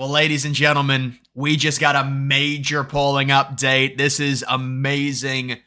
Well, ladies and gentlemen, we just got a major polling update. This is amazing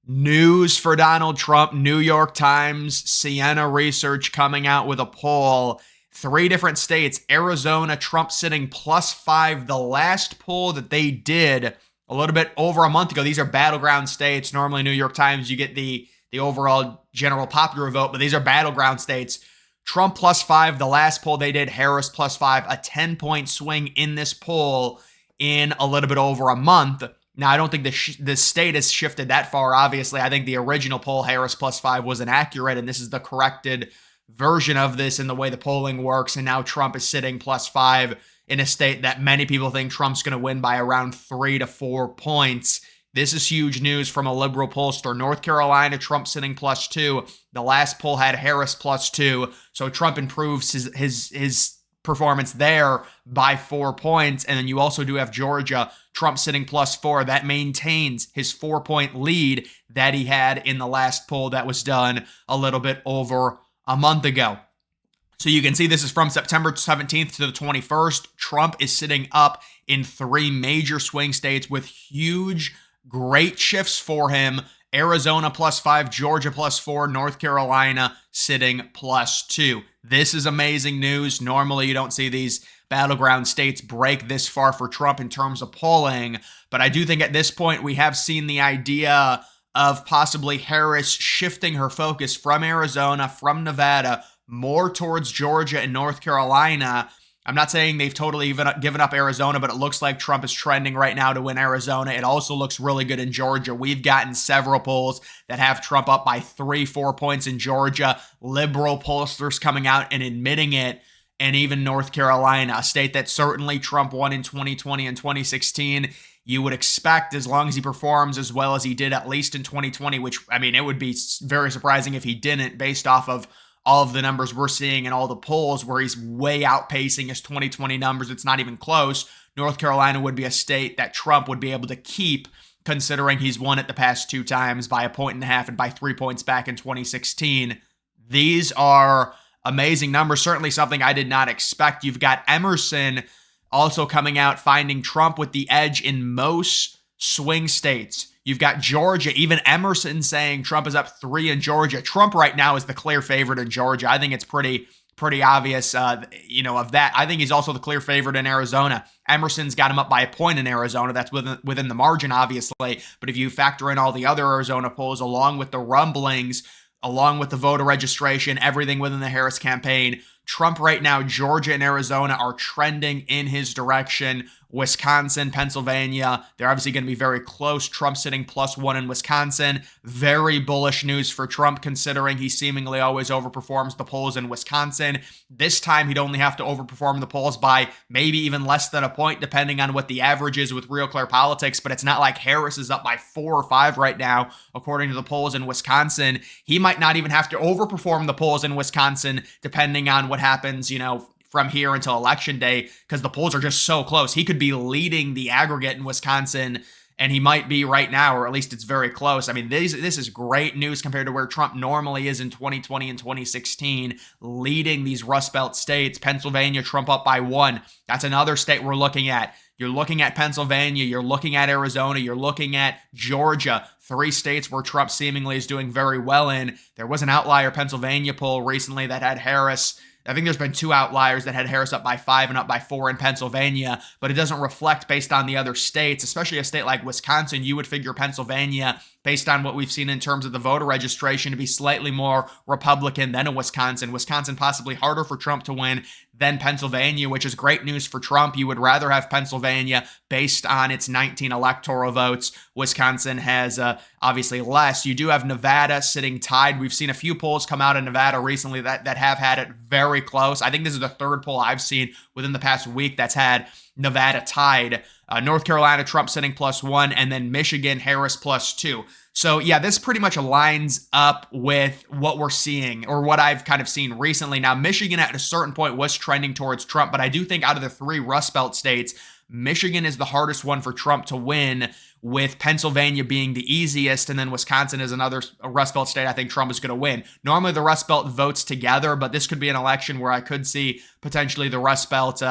news for Donald Trump. New York Times, Siena Research coming out with a poll. 3 different states. Arizona, Trump sitting +5. The last poll that they did a little bit over a month ago. These are battleground states. Normally, New York Times, you get the overall general popular vote, but these are battleground states. Trump +5. The last poll they did, Harris +5. A 10-point swing in this poll in a little bit over a month. Now, I don't think the state has shifted that far, obviously. I think the original poll, Harris +5, was inaccurate, and this is the corrected version of this in the way the polling works. And now Trump is sitting +5 in a state that many people think Trump's going to win by around 3 to 4 points. This is huge news from a liberal pollster. North Carolina, Trump sitting +2. The last poll had Harris +2. So Trump improves his performance there by 4 points. And then you also do have Georgia, Trump sitting +4. That maintains his 4-point lead that he had in the last poll that was done a little bit over a month ago. So you can see this is from September 17th to the 21st. Trump is sitting up in 3 major swing states with huge, great shifts for him. Arizona +5, Georgia +4, North Carolina sitting +2. This is amazing news. Normally, you don't see these battleground states break this far for Trump in terms of polling. But I do think at this point, we have seen the idea of possibly Harris shifting her focus from Arizona, from Nevada, more towards Georgia and North Carolina. I'm not saying they've totally given up Arizona, but it looks like Trump is trending right now to win Arizona. It also looks really good in Georgia. We've gotten several polls that have Trump up by 3-4 points in Georgia. Liberal pollsters coming out and admitting it. And even North Carolina, a state that certainly Trump won in 2020 and 2016. You would expect, as long as he performs as well as he did at least in 2020, which, I mean, it would be very surprising if he didn't based off of all of the numbers we're seeing and all the polls where he's way outpacing his 2020 numbers. It's not even close. North Carolina would be a state that Trump would be able to keep, considering he's won it the past 2 times by 1.5 and by 3 points back in 2016. These are amazing numbers. Certainly something I did not expect. You've got Emerson also coming out, finding Trump with the edge in most swing states. You've got Georgia, even Emerson saying Trump is up 3 in Georgia. Trump right now is the clear favorite in Georgia. I think it's pretty obvious, of that. I think he's also the clear favorite in Arizona. Emerson's got him up by a point in Arizona. That's within the margin, obviously. But if you factor in all the other Arizona polls, along with the rumblings, along with the voter registration, everything within the Harris campaign, Trump right now, Georgia and Arizona are trending in his direction. Wisconsin, Pennsylvania, they're obviously going to be very close. Trump sitting +1 in Wisconsin. Very bullish news for Trump, considering he seemingly always overperforms the polls in Wisconsin. This time, he'd only have to overperform the polls by maybe even less than a point, depending on what the average is with Real Clear Politics. But it's not like Harris is up by 4 or 5 right now, according to the polls in Wisconsin. He might not even have to overperform the polls in Wisconsin, depending on what happens, from here until election day, because the polls are just so close. He could be leading the aggregate in Wisconsin, and he might be right now, or at least it's very close. I mean, this is great news compared to where Trump normally is in 2020 and 2016, leading these Rust Belt states. Pennsylvania, Trump up by 1. That's another state we're looking at. You're looking at Pennsylvania, you're looking at Arizona, you're looking at Georgia, 3 states where Trump seemingly is doing very well in. There was an outlier Pennsylvania poll recently that had Harris. I think there's been 2 outliers that had Harris up by 5 and up by 4 in Pennsylvania, but it doesn't reflect based on the other states, especially a state like Wisconsin. You would figure Pennsylvania, based on what we've seen in terms of the voter registration, to be slightly more Republican than a Wisconsin. Wisconsin possibly harder for Trump to win than Pennsylvania, which is great news for Trump. You would rather have Pennsylvania based on its 19 electoral votes. Wisconsin has obviously less. You do have Nevada sitting tied. We've seen a few polls come out of Nevada recently that have had it very close. I think this is the 3rd poll I've seen within the past week that's had Nevada tied. North Carolina, Trump sitting +1, and then Michigan, Harris +2. So yeah, this pretty much aligns up with what we're seeing, or what I've kind of seen recently. Now, Michigan at a certain point was trending towards Trump, but I do think out of the 3 Rust Belt states, Michigan is the hardest one for Trump to win, with Pennsylvania being the easiest, and then Wisconsin is another Rust Belt state I think Trump is going to win. Normally the Rust Belt votes together, but this could be an election where I could see potentially the Rust Belt,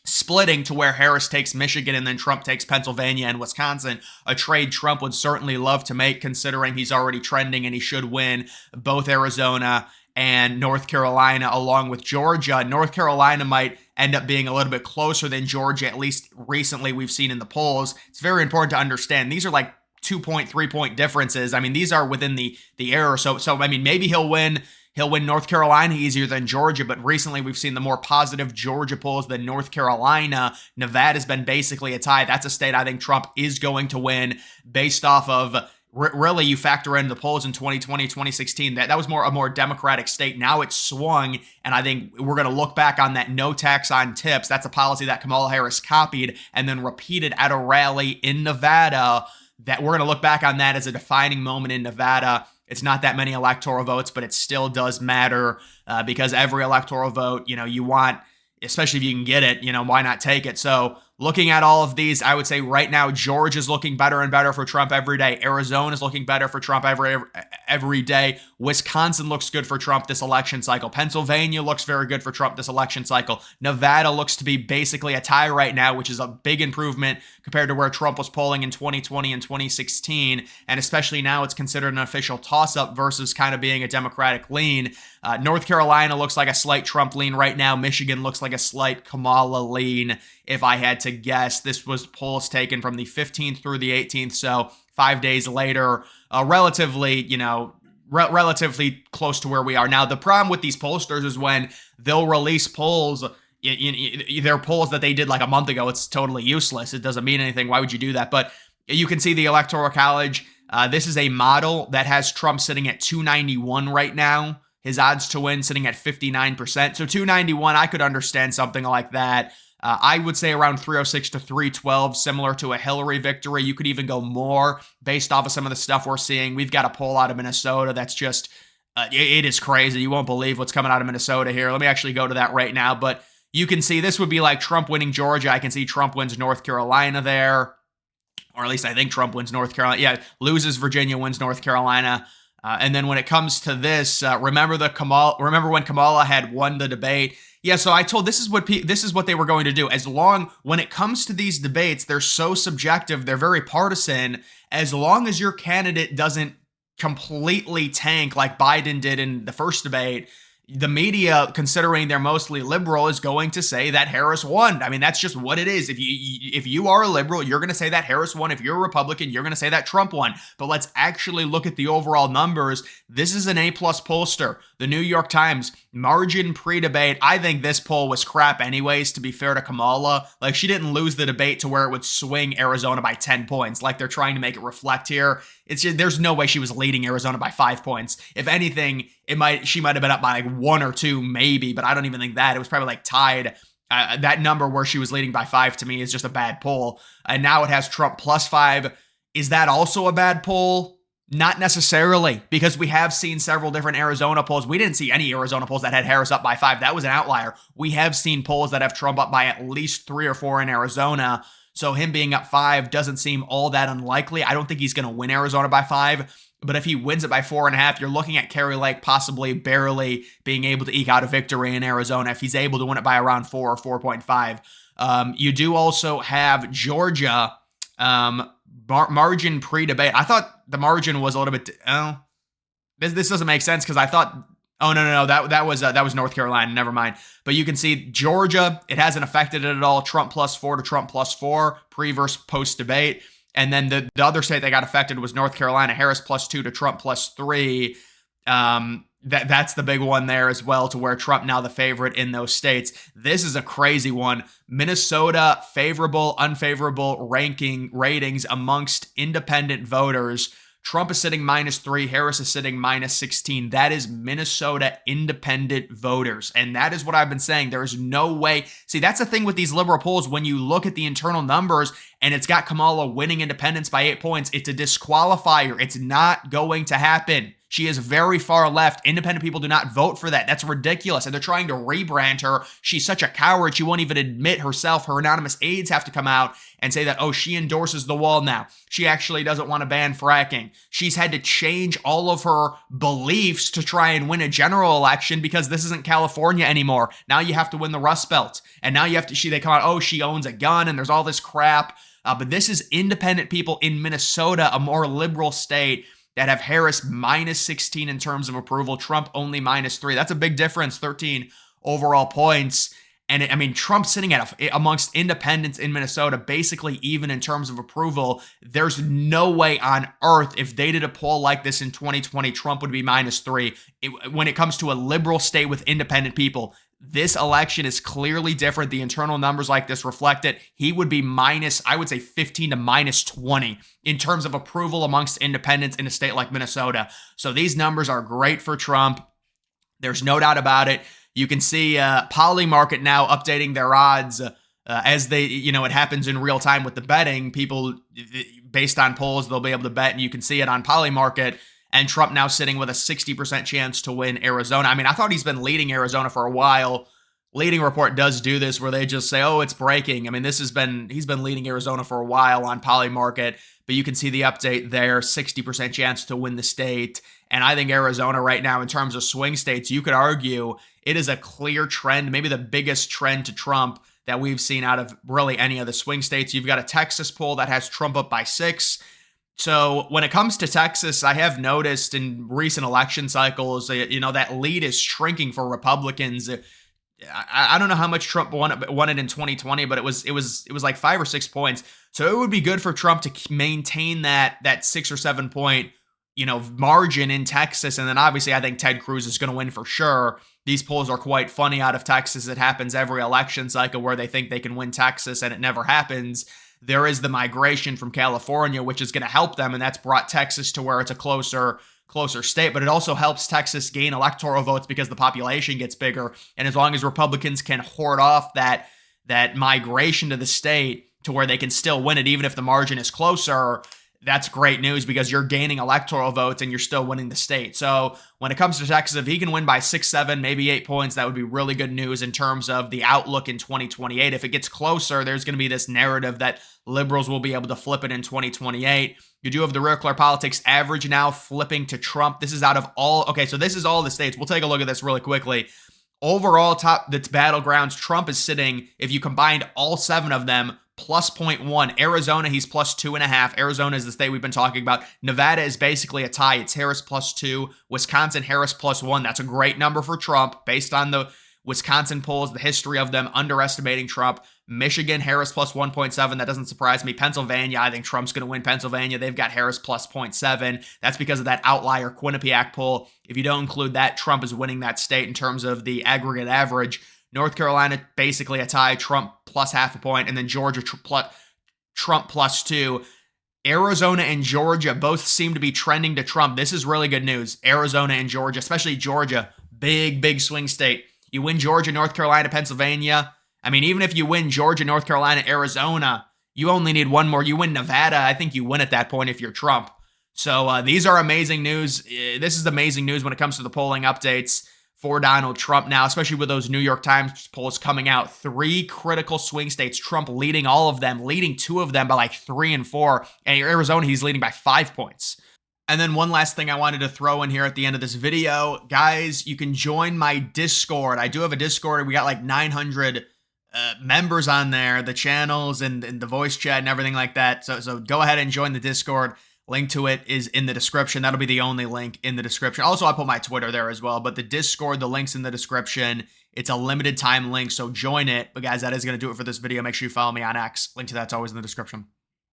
splitting to where Harris takes Michigan and then Trump takes Pennsylvania and Wisconsin, a trade Trump would certainly love to make, considering he's already trending and he should win both Arizona and North Carolina along with Georgia. North Carolina might end up being a little bit closer than Georgia, at least recently we've seen in the polls. It's very important to understand these are like 2-point, 3-point differences. I mean, these are within the error. So I mean, maybe he'll win North Carolina easier than Georgia, but recently we've seen the more positive Georgia polls than North Carolina. Nevada's been basically a tie. That's a state I think Trump is going to win based off of really, you factor in the polls in 2020, 2016. That was a more Democratic state. Now it's swung, and I think we're going to look back on that no tax on tips. That's a policy that Kamala Harris copied and then repeated at a rally in Nevada. That we're going to look back on that as a defining moment in Nevada. It's not that many electoral votes, but it still does matter because every electoral vote, you want, especially if you can get it, why not take it? So looking at all of these, I would say right now, Georgia's looking better and better for Trump every day. Arizona's looking better for Trump every day. Wisconsin looks good for Trump this election cycle. Pennsylvania looks very good for Trump this election cycle. Nevada looks to be basically a tie right now, which is a big improvement compared to where Trump was polling in 2020 and 2016. And especially now it's considered an official toss-up versus kind of being a Democratic lean. North Carolina looks like a slight Trump lean right now. Michigan looks like a slight Kamala lean. If I had to guess, this was polls taken from the 15th through the 18th, so 5 days later, relatively close to where we are. Now, the problem with these pollsters is when they'll release polls, they're polls that they did like a month ago. It's totally useless. It doesn't mean anything. Why would you do that? But you can see the Electoral College. This is a model that has Trump sitting at 291 right now. His odds to win sitting at 59%. So 291, I could understand something like that. I would say around 306 to 312, similar to a Hillary victory. You could even go more based off of some of the stuff we're seeing. We've got a poll out of Minnesota that's just, it is crazy. You won't believe what's coming out of Minnesota here. Let me actually go to that right now. But you can see this would be like Trump winning Georgia. I can see Trump wins North Carolina there. Or at least I think Trump wins North Carolina. Yeah, loses Virginia, wins North Carolina. And then when it comes to this, remember when Kamala had won the debate? Yeah, so I told this is what they were going to do. When it comes to these debates, they're so subjective, they're very partisan. As long as your candidate doesn't completely tank like Biden did in the first debate, the media, considering they're mostly liberal, is going to say that Harris won. I mean, that's just what it is. If you are a liberal, you're going to say that Harris won. If you're a Republican, you're going to say that Trump won. But let's actually look at the overall numbers. This is an A-plus pollster. The New York Times, margin pre-debate. I think this poll was crap anyways, to be fair to Kamala. Like, she didn't lose the debate to where it would swing Arizona by 10 points, like they're trying to make it reflect here. There's no way she was leading Arizona by 5 points. If anything, she might have been up by like 1 or 2 maybe, but I don't even think that. It was probably like tied. That number where she was leading by 5 to me is just a bad poll. And now it has Trump plus 5. Is that also a bad poll? Not necessarily, because we have seen several different Arizona polls. We didn't see any Arizona polls that had Harris up by 5. That was an outlier. We have seen polls that have Trump up by at least 3 or 4 in Arizona. So him being up 5 doesn't seem all that unlikely. I don't think he's going to win Arizona by 5. But if he wins it by 4.5, you're looking at Kari Lake possibly barely being able to eke out a victory in Arizona if he's able to win it by around 4 or 4.5. You do also have Georgia margin pre-debate. I thought the margin was a little bit. This doesn't make sense because I thought. Oh no, that was North Carolina. Never mind. But you can see Georgia. It hasn't affected it at all. Trump plus 4 to Trump plus 4 pre versus post debate. And then the other state that got affected was North Carolina. Harris plus 2 to Trump plus 3. That's the big one there as well, to where Trump now the favorite in those states. This is a crazy one. Minnesota, favorable, unfavorable ratings amongst independent voters. Trump is sitting -3. Harris is sitting -16. That is Minnesota independent voters. And that is what I've been saying. There is no way. See, that's the thing with these liberal polls. When you look at the internal numbers and it's got Kamala winning independents by 8 points, it's a disqualifier. It's not going to happen. She is very far left. Independent people do not vote for that. That's ridiculous. And they're trying to rebrand her. She's such a coward. She won't even admit herself. Her anonymous aides have to come out and say that, oh, she endorses the wall now. She actually doesn't want to ban fracking. She's had to change all of her beliefs to try and win a general election because this isn't California anymore. Now you have to win the Rust Belt. And now you have to, they come out, oh, she owns a gun and there's all this crap. But this is independent people in Minnesota, a more liberal state, that have Harris minus 16 in terms of approval, Trump only minus 3. That's a big difference, 13 overall points. And I mean, Trump's sitting at amongst independents in Minnesota, basically even in terms of approval. There's no way on earth, if they did a poll like this in 2020, Trump would be minus 3. When it comes to a liberal state with independent people, this election is clearly different. The internal numbers like this reflect it. He would be minus, I would say 15 to minus 20 in terms of approval amongst independents in a state like Minnesota. So these numbers are great for Trump. There's no doubt about it. You can see Polymarket now updating their odds as they, it happens in real time with the betting. People, based on polls, they'll be able to bet, and you can see it on Polymarket. And Trump now sitting with a 60% chance to win Arizona. I mean, I thought he's been leading Arizona for a while. Leading Report does do this where they just say, oh, it's breaking. I mean, he's been leading Arizona for a while on Polymarket, but you can see the update there, 60% chance to win the state. And I think Arizona right now, in terms of swing states, you could argue it is a clear trend, maybe the biggest trend to Trump that we've seen out of really any of the swing states. You've got a Texas poll that has Trump up by 6. So when it comes to Texas, I have noticed in recent election cycles, that lead is shrinking for Republicans. I don't know how much Trump won it in 2020, but it was like 5 or 6 points. So it would be good for Trump to maintain that 6 or 7 point, margin in Texas. And then obviously I think Ted Cruz is going to win for sure. These polls are quite funny out of Texas. It happens every election cycle where they think they can win Texas and it never happens. There is the migration from California, which is going to help them, and that's brought Texas to where it's a closer state, but it also helps Texas gain electoral votes because the population gets bigger, and as long as Republicans can hoard off that migration to the state to where they can still win it, even if the margin is closer, that's great news because you're gaining electoral votes and you're still winning the state. So when it comes to Texas, if he can win by 6, 7, maybe 8 points, that would be really good news in terms of the outlook in 2028. If it gets closer, there's going to be this narrative that liberals will be able to flip it in 2028. You do have the Real Clear Politics average now flipping to Trump. This is out of all, okay, so this is all the states. We'll take a look at this really quickly. Overall, that's battlegrounds, Trump is sitting, if you combined all 7 of them, plus 0.1. Arizona, he's plus 2.5. Arizona is the state we've been talking about. Nevada is basically a tie. It's Harris plus 2. Wisconsin, Harris plus 1. That's a great number for Trump based on the Wisconsin polls, the history of them underestimating Trump. Michigan, Harris plus 1.7. That doesn't surprise me. Pennsylvania, I think Trump's going to win Pennsylvania. They've got Harris plus 0.7. That's because of that outlier Quinnipiac poll. If you don't include that, Trump is winning that state in terms of the aggregate average. North Carolina, basically a tie, Trump plus 0.5 point, and then Georgia, Trump plus 2. Arizona and Georgia both seem to be trending to Trump. This is really good news. Arizona and Georgia, especially Georgia, big swing state. You win Georgia, North Carolina, Pennsylvania. I mean, even if you win Georgia, North Carolina, Arizona, you only need one more. You win Nevada, I think you win at that point if you're Trump. So these are amazing news. This is amazing news when it comes to the polling updates for Donald Trump now, especially with those New York Times polls coming out. 3 critical swing states, Trump leading all of them, leading 2 of them by like 3 and 4. And Arizona, he's leading by 5 points. And then one last thing I wanted to throw in here at the end of this video. Guys, you can join my Discord. I do have a Discord. We got like 900 members on there, the channels and the voice chat and everything like that. So go ahead and join the Discord. Link to it is in the description. That'll be the only link in the description. Also, I put my Twitter there as well, but the Discord, the link's in the description. It's a limited time link, so join it. But guys, that is going to do it for this video. Make sure you follow me on X. Link to that's always in the description.